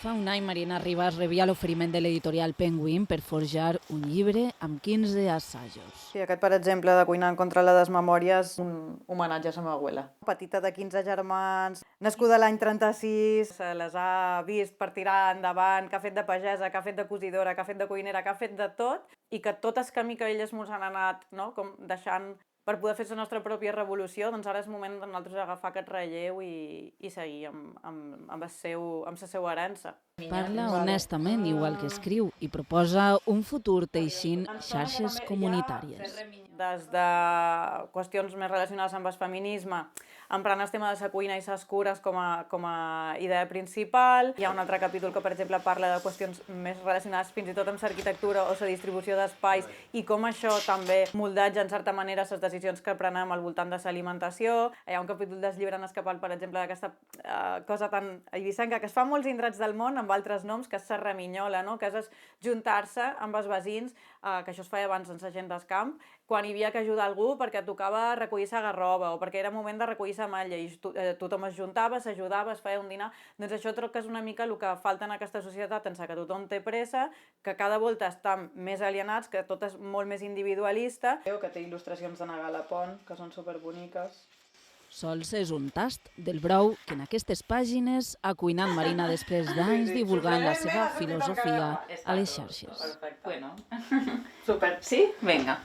Fa un any, Marina Ribas rebia l'oferiment de l'editorial Penguin per forjar un llibre amb 15 assajos. Sí, aquest, per exemple, de Cuinant contra la desmemòria és un homenatge a la meva abuela. Petita de 15 germans, nascuda l'any 36, se les ha vist per tirar endavant, que ha fet de pagesa, que ha fet de cosidora, que ha fet de cuinera, que ha fet de tot, i que tot el camí que elles mos han anat, no?, com deixant per poder fer la nostra pròpia revolució, doncs ara és moment de nosaltres agafar aquest relleu i seguir amb la seva herència. Parla honestament, igual que escriu, i proposa un futur teixint xarxes comunitàries. Des de qüestions més relacionades amb el feminisme, emprant el tema de la cuina i les cures com a idea principal. Hi ha un altre capítol que, per exemple, parla de qüestions més relacionades fins i tot amb l'arquitectura o la distribució d'espais i com això també moldatja, en certa manera, les decisions que prenem al voltant de l'alimentació. Hi ha un capítol del llibre en Escapal, per exemple, d'aquesta cosa tan eivissenca que es fa a molts indrets del món amb altres noms, que és la reminyola, no?, que és juntar-se amb els veïns, que això es feia abans en la gent del camp, quan hi havia que ajudar algú perquè tocava recollir la garrova o perquè era moment de recollir la malla i tothom es juntava, s'ajudava, es feia un dinar. Doncs això crec que és una mica el que falta en aquesta societat, en que tothom té pressa, que cada volta estan més alienats, que tot és molt més individualista. Que té il·lustracions de Nagala Pont, que són superboniques. Sols és un tast del brou que en aquestes pàgines ha cuinat Marina després d'anys divulgant la seva filosofia a les xarxes. Perfecte. Bueno. Super. Sí? Vinga.